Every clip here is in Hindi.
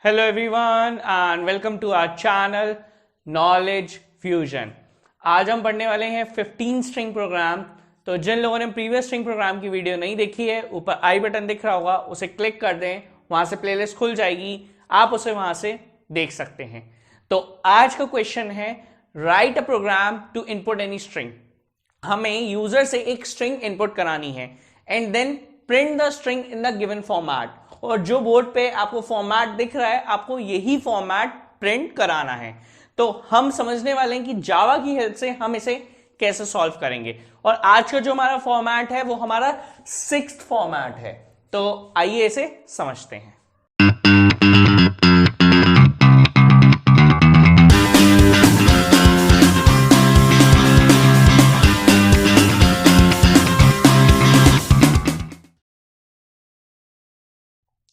Hello everyone and welcome to our channel Knowledge Fusion। आज हम पढ़ने वाले हैं 15 स्ट्रिंग प्रोग्राम। तो जिन लोगों ने प्रीवियस स्ट्रिंग प्रोग्राम की वीडियो नहीं देखी है, ऊपर आई बटन दिख रहा होगा, उसे क्लिक कर दें, वहां से प्लेलिस्ट खुल जाएगी, आप उसे वहां से देख सकते हैं। तो आज का क्वेश्चन है write a program to input any string. हमें यूजर से एक स्ट्रिंग इनपुट करानी है and then print the string in the given format. और जो बोर्ड पे आपको फॉर्मेट दिख रहा है, आपको यही फॉर्मेट प्रिंट कराना है। तो हम समझने वाले हैं कि जावा की हेल्प से हम इसे कैसे सॉल्व करेंगे। और आज का जो हमारा फॉर्मेट है वो हमारा 6th फॉर्मेट है। तो आइए इसे समझते हैं।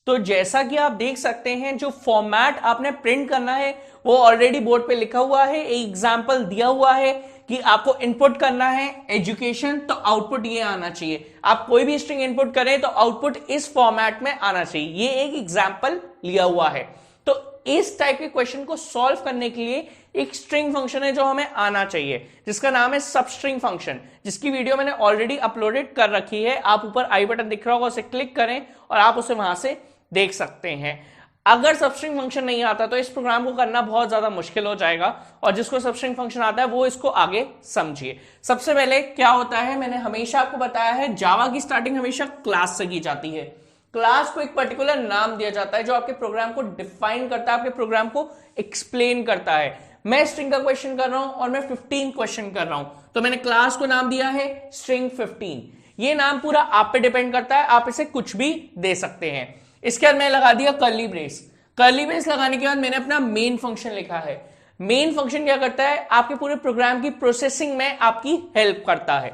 तो जैसा कि आप देख सकते हैं, जो फॉर्मेट आपने प्रिंट करना है वो ऑलरेडी बोर्ड पे लिखा हुआ है। एक एग्जांपल दिया हुआ है कि आपको इनपुट करना है एजुकेशन, तो आउटपुट ये आना चाहिए। आप कोई भी स्ट्रिंग इनपुट करें तो आउटपुट इस फॉर्मेट में आना चाहिए। ये एक एग्जांपल लिया हुआ है। तो इस टाइप के क्वेश्चन को सॉल्व करने के लिए एक स्ट्रिंग फंक्शन है जो हमें आना चाहिए, जिसका नाम है सबस्ट्रिंग फंक्शन, जिसकी वीडियो मैंने ऑलरेडी अपलोडेड कर रखी है। आप ऊपर आई बटन दिख रहा होगा, उसे क्लिक करें और आप उसे वहां से देख सकते हैं। अगर सबस्ट्रिंग फंक्शन नहीं आता तो इस प्रोग्राम को करना बहुत ज्यादा मुश्किल हो जाएगा, और जिसको सबस्ट्रिंग फंक्शन आता है वो इसको आगे समझिए। सबसे पहले क्या होता है, मैंने हमेशा आपको बताया है, जावा की स्टार्टिंग हमेशा क्लास से की जाती है। क्लास को एक पर्टिकुलर नाम दिया जाता है जो आपके प्रोग्राम को डिफाइन करता है, आपके प्रोग्राम को एक्सप्लेन करता है। मैं स्ट्रिंग का क्वेश्चन कर रहा हूं और मैं 15 क्वेश्चन कर रहा हूं, तो मैंने क्लास को नाम दिया है स्ट्रिंग 15। ये नाम पूरा आप पे डिपेंड करता है, आप इसे कुछ भी दे सकते हैं। इसके बाद मैंने लगा दिया कर्ली ब्रेस। कर्ली ब्रेस लगाने के बाद मैंने अपना मेन फंक्शन लिखा है। मेन फंक्शन क्या करता है, आपके पूरे प्रोग्राम की प्रोसेसिंग में आपकी हेल्प करता है।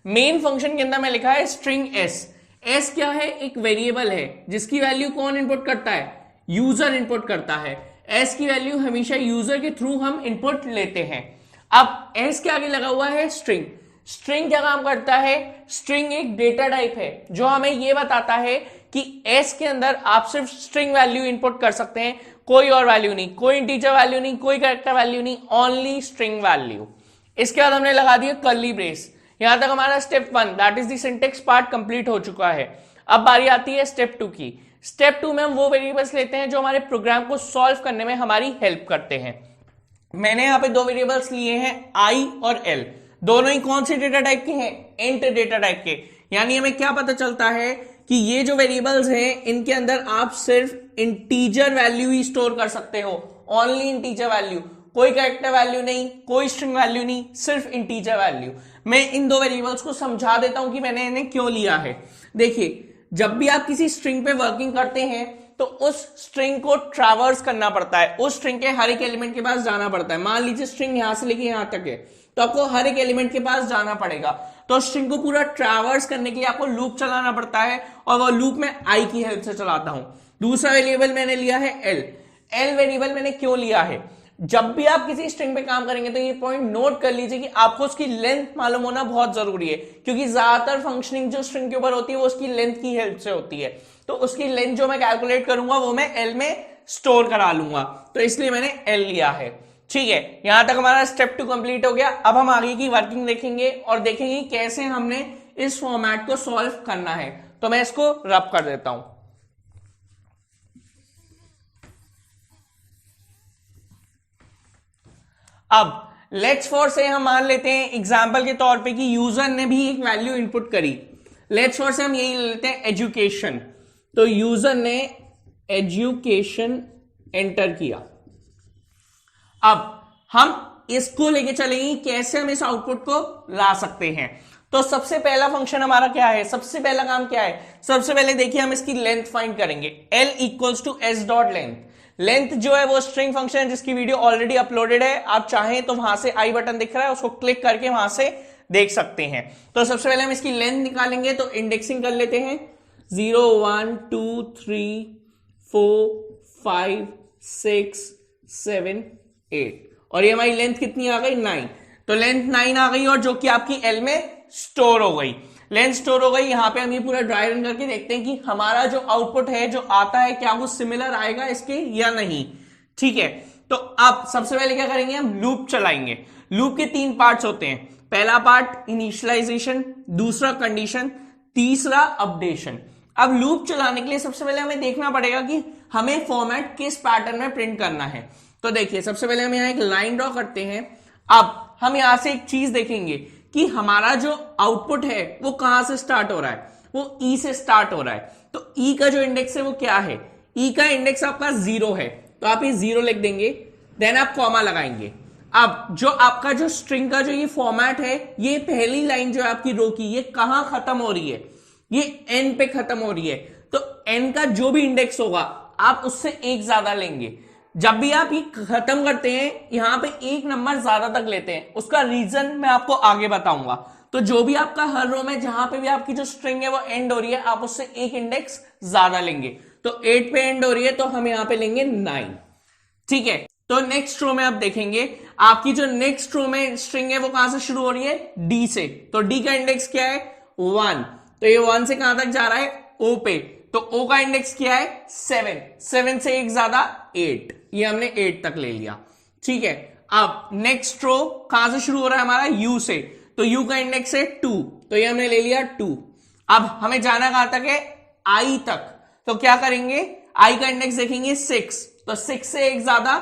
मेन फंक्शन के अंदर मैं लिखा है स्ट्रिंग एस। एस क्या है, एक वेरिएबल है जिसकी वैल्यू कौन इंपुट करता है, यूजर इंपुट करता है। एस की वैल्यू हमेशा यूजर के थ्रू हम इंपुट लेते हैं। अब एस के आगे लगा हुआ है स्ट्रिंग। स्ट्रिंग क्या काम करता है, स्ट्रिंग एक डेटा टाइप है जो हमें यह बताता है कि एस के अंदर आप सिर्फ स्ट्रिंग वैल्यू इंपुट कर सकते हैं, कोई और वैल्यू नहीं, कोई इंटीजर वैल्यू नहीं, कोई कैरेक्टर वैल्यू नहीं, ओनली स्ट्रिंग वैल्यू। इसके बाद हमने लगा दिया कर्ली ब्रेस। यहां तक हमारा step 1 that is the syntax part complete हो चुका है। अब बारी आती है स्टेप 2 की। स्टेप 2 में हम वो वेरिएबल्स लेते हैं जो हमारे प्रोग्राम को सॉल्व करने में हमारी हेल्प करते हैं। मैंने यहां पे दो वेरिएबल्स लिए हैं, आई और एल। दोनों ही कौन से डेटा टाइप के हैं, इंट डेटा टाइप के। यानी हमें क्या पता चलता है कि ये जो वेरिएबल्स हैं इनके अंदर आप सिर्फ इंटीजर वैल्यू ही स्टोर कर सकते हो, ओनली इंटीजर वैल्यू, कोई कैरेक्टर वैल्यू नहीं, कोई स्ट्रिंग वैल्यू नहीं, सिर्फ इंटीजर वैल्यू। मैं इन दो वेरिएबल्स को समझा देता हूं कि मैंने इन्हें क्यों लिया है। देखिए, जब भी आप किसी स्ट्रिंग पे वर्किंग करते हैं तो उस स्ट्रिंग को ट्रैवर्स करना पड़ता है, उस स्ट्रिंग के हर एक एलिमेंट के पास जाना पड़ता है। मान लीजिए स्ट्रिंग यहां से लेके यहां तक है, तो आपको हर एक एलिमेंट के पास जाना पड़ेगा। तो स्ट्रिंग को पूरा ट्रैवर्स करने के लिए आपको लूप चलाना पड़ता है, और वो लूप में आई की हेल्प से चलाता हूं। दूसरा वेरिएबल मैंने लिया है एल। एल वेरिएबल मैंने क्यों लिया है, जब भी आप किसी स्ट्रिंग पे काम करेंगे तो ये पॉइंट नोट कर लीजिए कि आपको उसकी लेंथ मालूम होना बहुत जरूरी है, क्योंकि ज्यादातर फंक्शनिंग जो स्ट्रिंग के ऊपर होती है वो उसकी लेंथ की हेल्प से होती है। तो उसकी लेंथ जो मैं कैलकुलेट करूंगा वो मैं एल में स्टोर करा लूंगा, तो इसलिए मैंने एल लिया है। ठीक है, यहां तक हमारा स्टेप 2 कंप्लीट हो गया। अब हम आगे की वर्किंग देखेंगे और देखेंगे कैसे हमने इस फॉर्मेट को सॉल्व करना है। तो मैं इसको रब कर देता हूं। अब लेट्स फॉर से हम मान लेते हैं एग्जांपल के तौर पे कि यूजर ने भी एक वैल्यू इनपुट करी। लेट्स फॉर से हम यही लेते हैं एजुकेशन। तो यूजर ने एजुकेशन एंटर किया। अब हम इसको लेके चलेंगे कैसे हम इस आउटपुट को ला सकते हैं। तो सबसे पहला फंक्शन हमारा क्या है, सबसे पहला काम क्या है, सबसे पहले देखिए हम इसकी लेंथ फाइंड करेंगे। L equals to S dot length. Length जो है वो स्ट्रिंग फंक्शन है जिसकी वीडियो ऑलरेडी अपलोडेड है। आप चाहें तो वहां से आई बटन दिख रहा है, उसको क्लिक करके वहां से देख सकते हैं। तो सबसे पहले हम इसकी लेंथ निकालेंगे, तो इंडेक्सिंग कर लेते हैं। 0 1 2 3 4 5 6 7 8, और ये हमारी लेंथ कितनी आ गई, 9। तो लेंथ 9 आ गई, और जो कि आपकी एल में स्टोर हो गई। लेंथ स्टोर हो गई। यहाँ पे हम ये पूरा ड्राई रन करके देखते हैं कि हमारा जो आउटपुट है जो आता है क्या वो सिमिलर आएगा इसके या नहीं। ठीक है, तो अब सबसे पहले क्या करेंगे, हम लूप चलाएंगे। लूप के 3 पार्ट्स होते हैं। पहला पार्ट इनिशियलाइजेशन, दूसरा कंडीशन, तीसरा अपडेशन। अब लूप चलाने के लिए सबसे पहले हमें देखना पड़ेगा कि हमें फॉर्मेट किस पैटर्न में प्रिंट करना है। तो देखिए सबसे पहले हम यहां एक लाइन ड्रॉ करते हैं। अब हम यहां से एक चीज देखेंगे कि हमारा जो आउटपुट है वो कहां से स्टार्ट हो रहा है, वो ई से स्टार्ट हो रहा है। तो ई का जो इंडेक्स है वो क्या है, ई का इंडेक्स आपका 0 है, तो आप ये 0 लिख देंगे, देन आप कॉमा लगाएंगे। अब जो आपका जो स्ट्रिंग का जो ये फॉर्मेट है, ये पहली लाइन जो है आपकी रो की, ये कहां खत्म हो रही है, ये एन पे खत्म हो रही है। तो एन का जो भी इंडेक्स होगा आप उससे एक ज्यादा लेंगे। जब भी आप ये खत्म करते हैं यहां पे एक नंबर ज्यादा तक लेते हैं, उसका रीजन मैं आपको आगे बताऊंगा। तो जो भी आपका हर रो में जहां पे भी आपकी जो स्ट्रिंग है वो एंड हो रही है, आप उससे एक इंडेक्स ज्यादा लेंगे। तो 8 पे एंड हो रही है तो हम यहां पे लेंगे 9। ठीक है, तो नेक्स्ट रो में आप देखेंगे आपकी जो नेक्स्ट रो में स्ट्रिंग है वो कहां से शुरू हो रही है, डी से। तो डी का इंडेक्स क्या है, 1। तो ये 1 से कहां तक जा रहा है, ओ पे। तो ओ का इंडेक्स क्या है, 7। 7 से एक ज्यादा 8, ये हमने 8 तक ले लिया। ठीक है, अब नेक्स्ट रो कहां से शुरू हो रहा है हमारा, यू से। तो यू का इंडेक्स है 2, तो ये हमने ले लिया 2। अब हमें जाना कहां तक है, आई तक। तो क्या करेंगे, आई का इंडेक्स देखेंगे 6, तो 6 से एक ज्यादा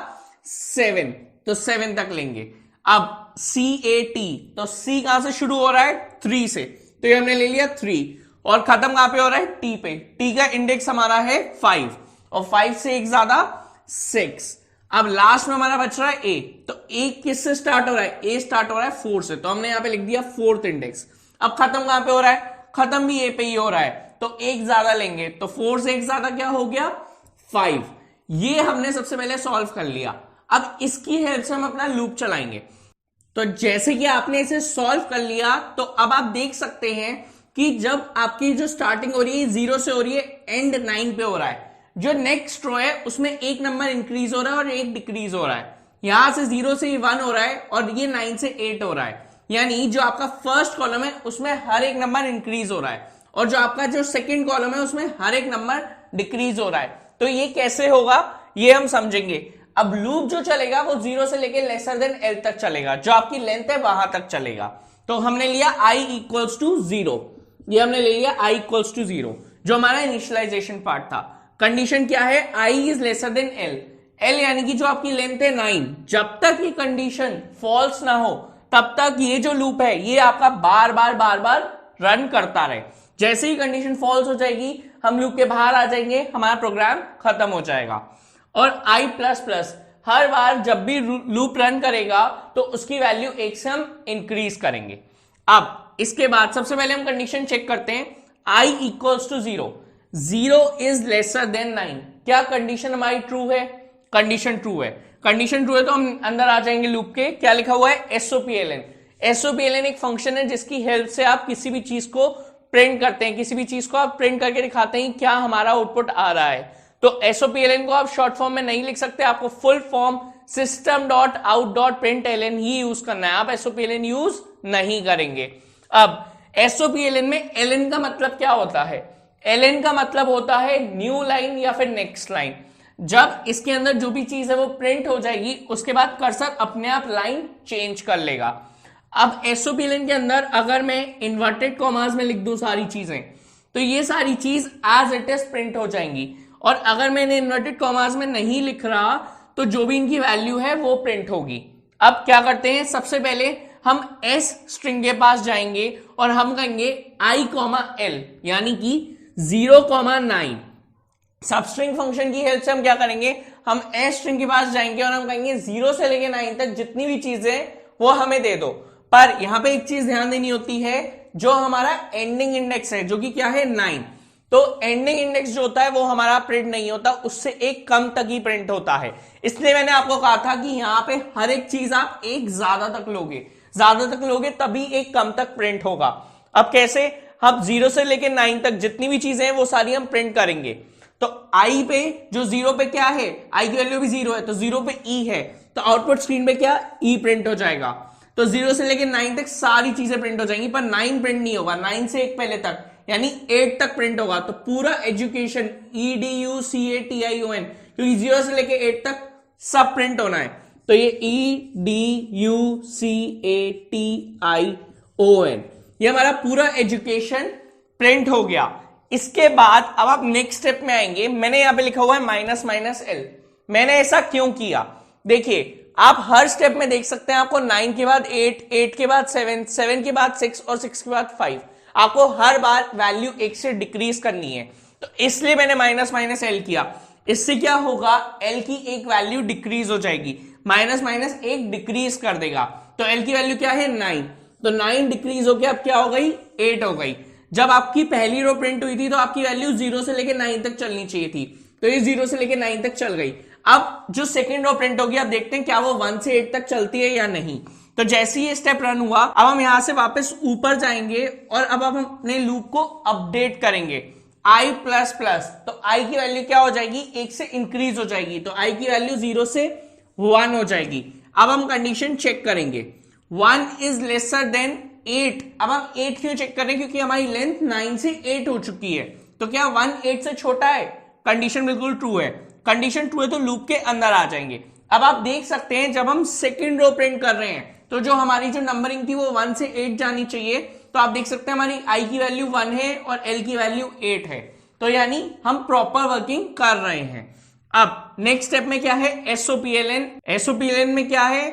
7, तो 7 तक लेंगे। अब सी ए टी, तो सी कहां से शुरू हो रहा है, 3 से, तो ये हमने ले लिया 3। और खत्म कहां पे हो रहा है, टी पे। टी का इंडेक्स हमारा है 5, और 5 से एक ज्यादा 6। अब लास्ट में हमारा बच रहा है ए। तो ए किससे स्टार्ट हो रहा है, ए स्टार्ट हो रहा है 4 से, तो हमने यहां पे लिख दिया 4th इंडेक्स। अब खत्म कहां पे हो रहा है, खत्म भी ए पे ही हो रहा है, तो एक ज्यादा लेंगे। तो 4 से एक ज्यादा क्या हो गया, 5। ये हमने सबसे पहले सॉल्व कर लिया। अब इसकी हेल्प से हम अपना लूप चलाएंगे। तो जैसे कि आपने इसे सॉल्व कर लिया, तो अब आप देख सकते हैं कि जब आपकी जो स्टार्टिंग हो रही है 0 से हो रही है, एंड 9 पे हो रहा है। जो नेक्स्ट रो है उसमें एक नंबर इंक्रीज हो रहा है और एक डिक्रीज हो रहा है। यहां से 0 से 1 हो रहा है और ये 9 से 8 हो रहा है। यानी जो आपका फर्स्ट कॉलम है उसमें हर एक नंबर इंक्रीज हो रहा है, और जो आपका जो सेकंड कॉलम है उसमें हर एक नंबर डिक्रीज हो रहा है। तो ये कैसे होगा ये हम समझेंगे। अब लूप जो चलेगा वो 0 से लेके लेसर देन एल तक चलेगा, जो आपकी लेंथ है वहां तक चलेगा। तो हमने लिया i इक्वल्स टू 0, ये हमने ले लिया i इक्वल्स टू 0, जो हमारा इनिशियलाइजेशन पार्ट था। कंडीशन क्या है, i is lesser then l। l यानी कि जो आपकी लेंथ है 9, जब तक ये कंडीशन फॉल्स ना हो तब तक ये जो लूप है ये आपका बार बार रन करता रहे। जैसे ही कंडीशन फॉल्स हो जाएगी हम लूप के बाहर आ जाएंगे, हमारा प्रोग्राम खत्म हो जाएगा। और i प्लस प्लस हर बार जब भी लूप रन करेगा तो उसकी वैल्यू 1 से हम इंक्रीज करेंगे। अब इसके बाद सबसे पहले हम कंडीशन चेक करते हैं, i equals to 0, 0 is lesser than 9। क्या कंडीशन हमारी ट्रू है, कंडीशन ट्रू है। कंडीशन ट्रू है तो हम अंदर आ जाएंगे लूप के। क्या लिखा हुआ है, एसओपीएलएन। एसओपीएलएन एक फंक्शन है जिसकी हेल्प से आप किसी भी चीज को प्रिंट करते हैं, किसी भी चीज को आप प्रिंट करके दिखाते हैं क्या हमारा आउटपुट आ रहा है। तो एसओपीएलएन को आप शॉर्ट फॉर्म में नहीं लिख सकते, आपको फुल फॉर्म system.out.println ही यूज करना है, आप एसओपीएलएन यूज नहीं करेंगे। अब एसओपीएलएन में एलएन का मतलब क्या होता है, एलएन का मतलब होता है न्यू लाइन या फिर नेक्स्ट लाइन। जब इसके अंदर जो भी चीज है वो प्रिंट हो जाएगी उसके बाद कर्सर अपने आप लाइन चेंज कर लेगा। अब एसओपीएलएन के अंदर अगर मैं इन्वर्टेड कॉमास में लिख दूं सारी चीजें, तो ये सारी चीज एज इट इज प्रिंट हो जाएंगी। और अगर मैंने इन्वर्टेड कॉमास में नहीं लिख रहा तो जो भी इनकी वैल्यू है वो प्रिंट होगी। अब क्या करते हैं, सबसे पहले हम एस स्ट्रिंग के पास जाएंगे और हम कहेंगे i, l यानी कि 0,9। सबस्ट्रिंग फंक्शन की हेल्प से हम क्या करेंगे, हम एस स्ट्रिंग के पास जाएंगे और हम कहेंगे 0 से लेके 9 तक जितनी भी चीजें वो हमें दे दो। पर यहां पे एक चीज ध्यान देनी होती है, जो हमारा एंडिंग इंडेक्स है जो कि क्या है 9, तो एंडिंग इंडेक्स जो होता है वो हमारा प्रिंट नहीं होता, उससे एक कम तक ही प्रिंट होता है। इसलिए मैंने आपको कहा था कि यहां पे हर एक चीज आप एक ज्यादा तक लोगे तभी एक कम तक प्रिंट होगा। अब कैसे, हम 0 से लेके 9 तक जितनी भी चीजें हैं वो सारी हम प्रिंट करेंगे। तो i पे जो 0 पे क्या है, i की वैल्यू भी 0 है तो 0 पे e है, तो आउटपुट स्क्रीन पे क्या e प्रिंट हो जाएगा। तो 0 से लेके 9 तक सारी चीजें प्रिंट हो जाएंगी, पर 9 प्रिंट नहीं होगा, 9 से एक पहले तक यानी 8 तक प्रिंट होगा। तो पूरा एजुकेशन EDUCATION, क्योंकि 0 से लेके 8 तक सब प्रिंट होना है, तो ये EDUCATION ये हमारा पूरा एजुकेशन प्रिंट हो गया। इसके बाद अब आप नेक्स्ट स्टेप में आएंगे। मैंने यहां पे लिखा हुआ है माइनस माइनस एल। मैंने ऐसा क्यों किया, देखिए आप हर स्टेप में देख सकते हैं, आपको 9 के बाद 8, 8 के बाद 7, 7 के बाद 6 और 6 के बाद 5, आपको हर बार वैल्यू 1 से डिक्रीज करनी है, तो इसलिए मैंने माइनस माइनस एल किया। इससे क्या होगा, एल की एक वैल्यू डिक्रीज हो जाएगी, माइनस माइनस एक डिक्रीज कर देगा। तो एल की वैल्यू क्या है 9, तो 9 डिक्रीज होकर अब क्या हो गई 8 हो गई। जब आपकी पहली रो प्रिंट हुई थी तो आपकी वैल्यू 0 से लेकर 9 तक चलनी चाहिए थी, तो ये 0 से लेकर 9 तक चल गई। अब जो सेकंड रो प्रिंट होगी, अब देखते हैं क्या वो 1 से 8 तक चलती है या नहीं। तो जैसे ये स्टेप रन हुआ, अब हम यहां से वापस ऊपर जाएंगे और अब हम अपने लूप को अपडेट करेंगे i प्लस प्लस। तो i की वैल्यू क्या हो जाएगी, 1 से इंक्रीज हो जाएगी, तो i की वैल्यू 0 से 1 हो जाएगी। अब हम कंडीशन चेक करेंगे, 1 इज लेसर देन 8। अब हम 8 क्यों चेक कर रहे हैं, क्योंकि हमारी लेंथ 9 से 8 हो चुकी है, तो क्या 1 8 से छोटा है, कंडीशन बिल्कुल ट्रू है। कंडीशन ट्रू है तो लूप के अंदर आ जाएंगे। अब आप देख सकते हैं जब हम सेकंड रो प्रिंट कर रहे हैं, तो जो हमारी जो नंबरिंग थी वो 1 से 8 जानी चाहिए, तो आप देख सकते हैं हमारी i की वैल्यू 1 है और l की वैल्यू 8 है, तो यानी हम प्रॉपर वर्किंग कर रहे हैं। अब नेक्स्ट स्टेप में क्या है, SOPLN। SOPLN में क्या है,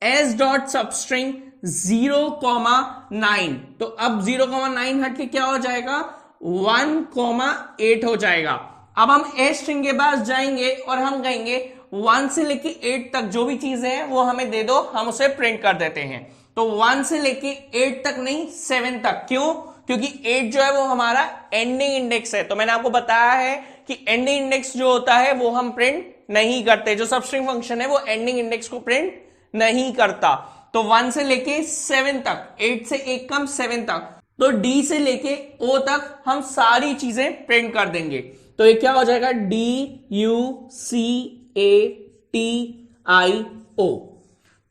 s डॉट सबस्ट्रिंग 0,9। तो अब 0,9 हट के क्या हो जाएगा 1,8 हो जाएगा। अब हम s स्ट्रिंग के पास जाएंगे और हम कहेंगे 1 से लेके 8 तक जो भी चीजें हैं वो हमें दे दो, हम उसे प्रिंट कर देते हैं। तो 1 से लेके 8 तक नहीं 7 तक, क्यों, क्योंकि 8 जो है वो हमारा एंडिंग इंडेक्स है। तो मैंने आपको बताया है कि एंडिंग इंडेक्स जो होता है वो हम प्रिंट नहीं करते, जो सबस्ट्रिंग फंक्शन है वो एंडिंग इंडेक्स को प्रिंट नहीं करता। तो 1 से लेके 7 तक, 8 से एक कम 7 तक, तो D से लेके O तक हम सारी चीजें प्रिंट कर देंगे। तो ये क्या हो जाएगा DUCATIO।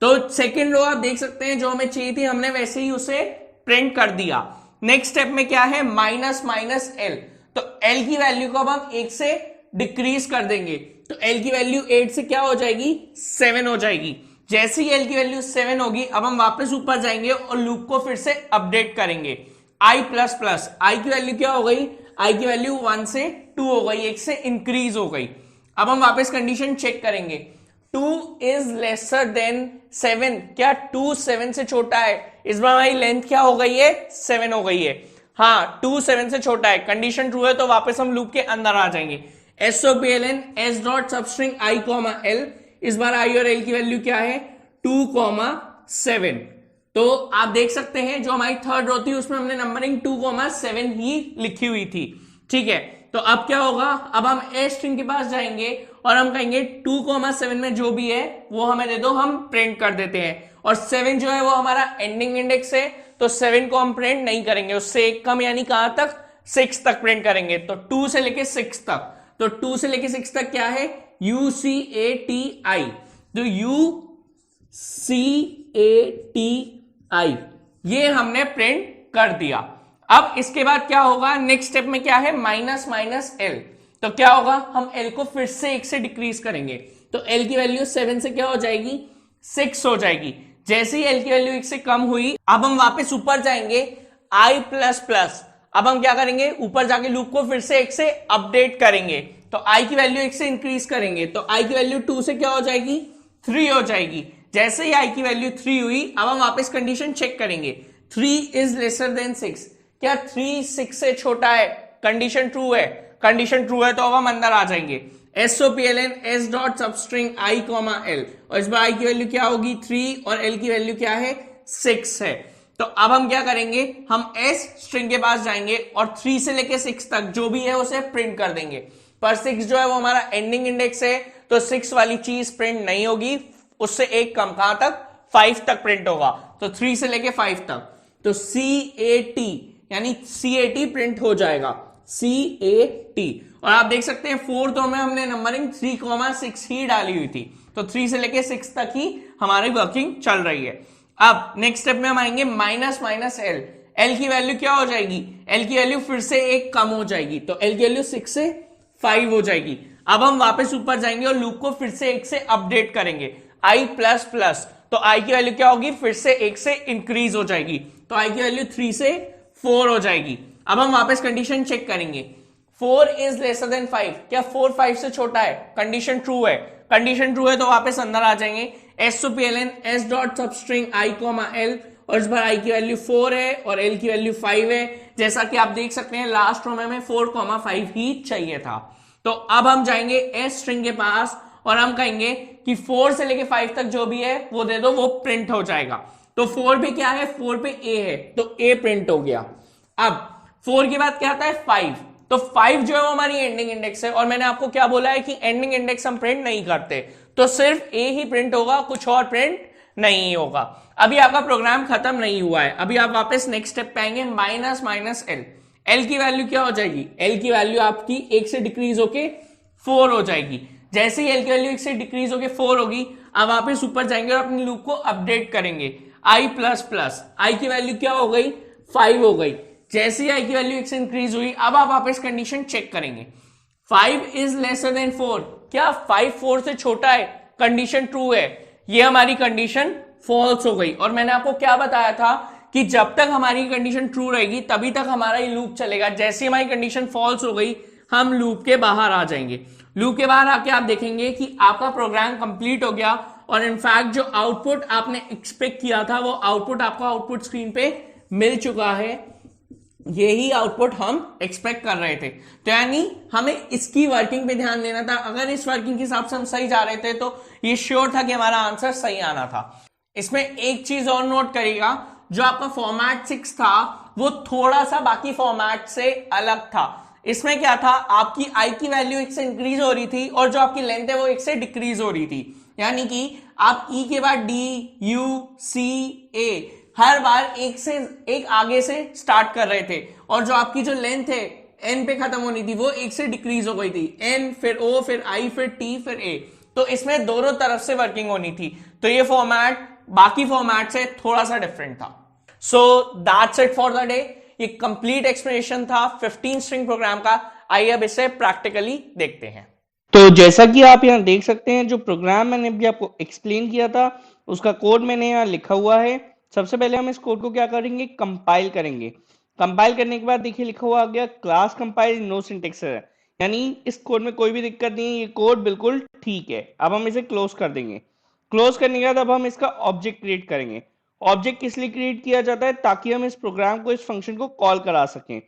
तो सेकेंड रो आप देख सकते हैं जो हमें चाहिए थी हमने वैसे ही उसे प्रिंट कर दिया। नेक्स्ट स्टेप में क्या है, माइनस माइनस एल। तो एल की वैल्यू को अब हम 1 से डिक्रीज कर देंगे, तो एल की वैल्यू 8 से क्या हो जाएगी 7 हो जाएगी। जैसे ही एल की वैल्यू 7 होगी, अब हम वापस ऊपर जाएंगे और लूप को फिर से अपडेट करेंगे। i प्लस प्लस, आई की वैल्यू क्या हो गई, आई की वैल्यू 1 से 2 हो गई, 1 से इंक्रीज हो गई। अब हम वापस कंडीशन चेक करेंगे, 2 इज लेसर देन 7। क्या 2 7 से छोटा है, इस बार हमारी लेंथ क्या हो गई है 7 हो गई है। हाँ 2 7 से छोटा है, कंडीशन ट्रू है, तो वापस हम लूप के अंदर आ जाएंगे। SOPLN s dot substring i l। इस बार i और l की वैल्यू क्या है 2,7। तो आप देख सकते हैं जो हमारी थर्ड रो थी उसमें हमने नंबरिंग 2,7 ही लिखी हुई थी, ठीक है। तो अब क्या होगा, अब हम s स्ट्रिंग के पास जाएंगे और हम कहेंगे 2,7 में जो भी है वो हमें दे दो, हम प्रिंट कर देते हैं। और 7 जो है वो हमारा एंडिंग इंडेक्स है, तो 7 को हम प्रिंट नहीं करेंगे, उससे एक कम यानी कहां तक 6 तक प्रिंट करेंगे। तो 2 से लेके 6 तक, तो 2 से लेके 6 तक क्या है UCATI। तो UCATI ये हमने प्रिंट कर दिया। अब इसके बाद क्या होगा, नेक्स्ट स्टेप में क्या है माइनस माइनस एल। तो क्या होगा, हम एल को फिर से 1 से डिक्रीज करेंगे, तो एल की वैल्यू 7 से क्या हो जाएगी 6 हो जाएगी। जैसे ही एल की वैल्यू 1 से कम हुई, अब हम वापस ऊपर जाएंगे i प्लस प्लस। अब हम क्या करेंगे, ऊपर जाके लूप को फिर से 1 से अपडेट करेंगे, तो i की वैल्यू 1 से इंक्रीज करेंगे, तो i की वैल्यू 2 से क्या हो जाएगी 3 हो जाएगी। जैसे ही i की वैल्यू 3 हुई, अब हम वापस कंडीशन चेक करेंगे, 3 इज लेसर देन 6। क्या 3 6 से छोटा है, कंडीशन ट्रू है, कंडीशन ट्रू है, तो अब हम अंदर आ जाएंगे। SOPLN s dot substring i l, और इस बार i की वैल्यू क्या होगी 3 और l की वैल्यू क्या है 6 है। तो अब हम क्या करेंगे, हम s स्ट्रिंग के पास जाएंगे और 3 से लेके 6 तक जो भी है उसे प्रिंट कर देंगे। पर 6 जो है वो हमारा एंडिंग इंडेक्स है, तो 6 वाली चीज प्रिंट नहीं होगी, उससे एक कम, कहां तक 5 तक प्रिंट होगा, तो 3 से लेके 5 तक। तो CAT यानी CAT प्रिंट हो जाएगा, CAT। और आप देख सकते हैं फोर्थ रो में हमने नंबरिंग 3,6 ही डाली हुई थी, तो 3 से लेके 6 तक ही हमारी वर्किंग चल रही है। अब नेक्स्ट स्टेप में हम आएंगे माइनस माइनस एल। एल की वैल्यू क्या हो जाएगी, एल की वैल्यू फिर से एक कम हो जाएगी, तो एल की वैल्यू 6 से 5 हो जाएगी। अब हम वापस ऊपर जाएंगे और लूप को फिर से 1 से अपडेट करेंगे, आई प्लस प्लस, तो आई की वैल्यू क्या होगी, फिर से 1 से इंक्रीज हो जाएगी, तो आई की वैल्यू 3 से 4 हो जाएगी। अब हम वापस कंडीशन चेक करेंगे, 4 इज लेसर देन 5, क्या 4 5 से छोटा है, कंडीशन ट्रू है, कंडीशन ट्रू है तो वापस अंदर आ जाएंगे, S to P L N S dot substring I comma L, और इस बार आई की वैल्यू 4 है और एल की वैल्यू 5 है, जैसा कि आप देख सकते हैं लास्ट रो में हमें 4,5 ही चाहिए था। तो अब हम जाएंगे एस स्ट्रिंग के पास और हम कहेंगे कि 4 से लेके 5 तक जो भी है वो दे दो, वो प्रिंट हो जाएगा। तो 4 पे क्या है, 4 पे ए है, तो ए प्रिंट हो गया। अब 4 के बाद क्या आता है 5, तो 5 जो है वो हमारी एंडिंग इंडेक्स है, और मैंने आपको क्या बोला है कि एंडिंग इंडेक्स हम प्रिंट नहीं करते, तो सिर्फ ए ही प्रिंट होगा, कुछ और प्रिंट नहीं होगा। अभी आपका प्रोग्राम खत्म नहीं हुआ है, अभी आप वापस नेक्स्ट स्टेप पे आएंगे, माइनस माइनस एल। एल की वैल्यू क्या हो जाएगी, एल की वैल्यू आपकी 1 से डिक्रीज होके 4 हो जाएगी। जैसे ही एल की वैल्यू 1 से डिक्रीज होके 4 होगी, अब वापस ऊपर जाएंगे और अपनी लूप को अपडेट करेंगे, आई प्लस प्लस, आई की वैल्यू क्या हो गई, 5 हो गई। जैसे ही आई की वैल्यू 1 से इंक्रीज हुई, अब आप वापस कंडीशन चेक करेंगे, 5 इज लेसर देन 4, क्या 5 4 से छोटा है, कंडीशन ट्रू है, ये हमारी कंडीशन फॉल्स हो गई। और मैंने आपको क्या बताया था कि जब तक हमारी कंडीशन ट्रू रहेगी तभी तक हमारा ये लूप चलेगा, जैसे हमारी कंडीशन फॉल्स हो गई हम लूप के बाहर आ जाएंगे। लूप के बाहर आके आप देखेंगे कि आपका प्रोग्राम कंप्लीट हो गया, और इनफैक्ट जो आउटपुट आपने एक्सपेक्ट किया था वो आउटपुट आपको आउटपुट स्क्रीन पे मिल चुका है, यही आउटपुट हम एक्सपेक्ट कर रहे थे। तो यानी हमें इसकी वर्किंग पे ध्यान देना था, अगर इस वर्किंग के हिसाब से हम सही जा रहे थे तो ये श्योर था कि हमारा आंसर सही आना था। इसमें एक चीज और नोट करिएगा, जो आपका फॉर्मेट 6 था वो थोड़ा सा बाकी फॉर्मेट से अलग था। इसमें क्या था, आपकी आई की वैल्यू 1 से इंक्रीज हो रही थी और जो आपकी लेंथ है वो 1 से डिक्रीज हो रही थी, यानी कि आप ई के बाद डी यू सी ए हर बार एक आगे से स्टार्ट कर रहे थे, और जो आपकी जो लेंथ है एन पे खत्म होनी थी वो 1 से डिक्रीज हो गई थी, एन फिर ओ फिर आई फिर टी फिर ए, तो इसमें दोनों तरफ से वर्किंग होनी थी। तो ये फॉर्मेट बाकी फॉर्मेट से थोड़ा सा डिफरेंट था। So that's it for the day. ये कंप्लीट एक्सप्लेनेशन था 15 स्ट्रिंग प्रोग्राम का। आइए अब इसे प्रैक्टिकली देखते हैं। तो जैसा कि आप यहाँ देख सकते हैं, जो प्रोग्राम मैंने भी आपको एक्सप्लेन किया था उसका कोड मैंने यहाँ लिखा हुआ है। सबसे पहले हम इस कोड को क्या करेंगे, कंपाइल करेंगे। कंपाइल करने के बाद देखिए लिखा हुआ आ गया class compile no syntax error, यानी इस कोड में कोई भी दिक्कत नहीं है, ये कोड बिल्कुल ठीक है। अब हम इसे क्लोज कर देंगे। क्लोज करने के बाद अब हम इसका ऑब्जेक्ट क्रिएट करेंगे। ऑब्जेक्ट किस लिए क्रिएट किया जाता है, ताकि हम इस प्रोग्राम को, इस फंक्शन को कॉल करा सकें।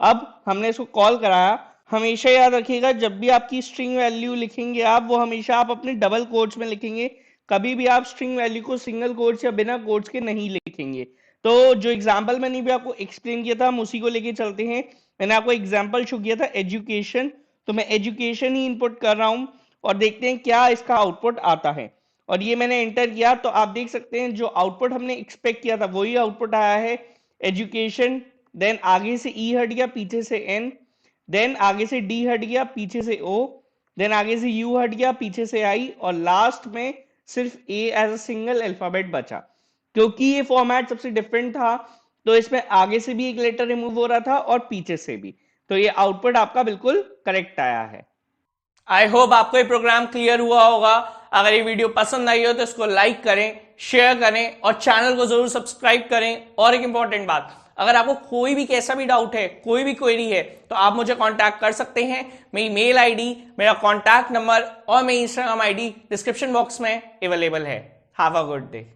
अब हमने इसको कॉल कराया, हमेशा याद रखिएगा जब भी आपकी स्ट्रिंग वैल्यू लिखेंगे आप, वो हमेशा आप अपने डबल कोट्स में लिखेंगे, कभी भी आप स्ट्रिंग वैल्यू को सिंगल कोट्स या बिना कोट्स के नहीं लिखेंगे। तो जो एग्जांपल मैंने भी आपको एक्सप्लेन किया था हम उसी को लेके चलते हैं। मैंने आपको एग्जांपल शो किया था एजुकेशन, तो मैं एजुकेशन ही इनपुट कर रहा हूं और देखते हैं क्या इसका आउटपुट आता है। और ये मैंने एंटर किया तो आप देख सकते हैं जो आउटपुट हमने एक्सपेक्ट किया था वही आउटपुट आया है, एजुकेशन। देन आगे से ई हट गया, पीछे से एन, देन आगे से डी हट गया, पीछे से ओ, देन आगे से यू हट गया, पीछे से आई, और लास्ट में सिर्फ ए एज अ सिंगल अल्फाबेट बचा। क्योंकि ये फॉर्मेट सबसे डिफरेंट था तो इसमें आगे से भी एक लेटर रिमूव हो रहा था और पीछे से भी, तो ये आउटपुट आपका बिल्कुल करेक्ट आया है। आई होप आपको ये प्रोग्राम क्लियर हुआ होगा। अगर ये वीडियो पसंद आई हो तो इसको लाइक करें, शेयर करें और चैनल को जरूर सब्सक्राइब करें। और एक इंपॉर्टेंट बात, अगर आपको कोई भी कैसा भी डाउट है, कोई भी क्वेरी है, तो आप मुझे कांटेक्ट कर सकते हैं। मेरी मेल आईडी, मेरा कांटेक्ट नंबर और मेरी इंस्टाग्राम आईडी डिस्क्रिप्शन बॉक्स में अवेलेबल है। Have a good day.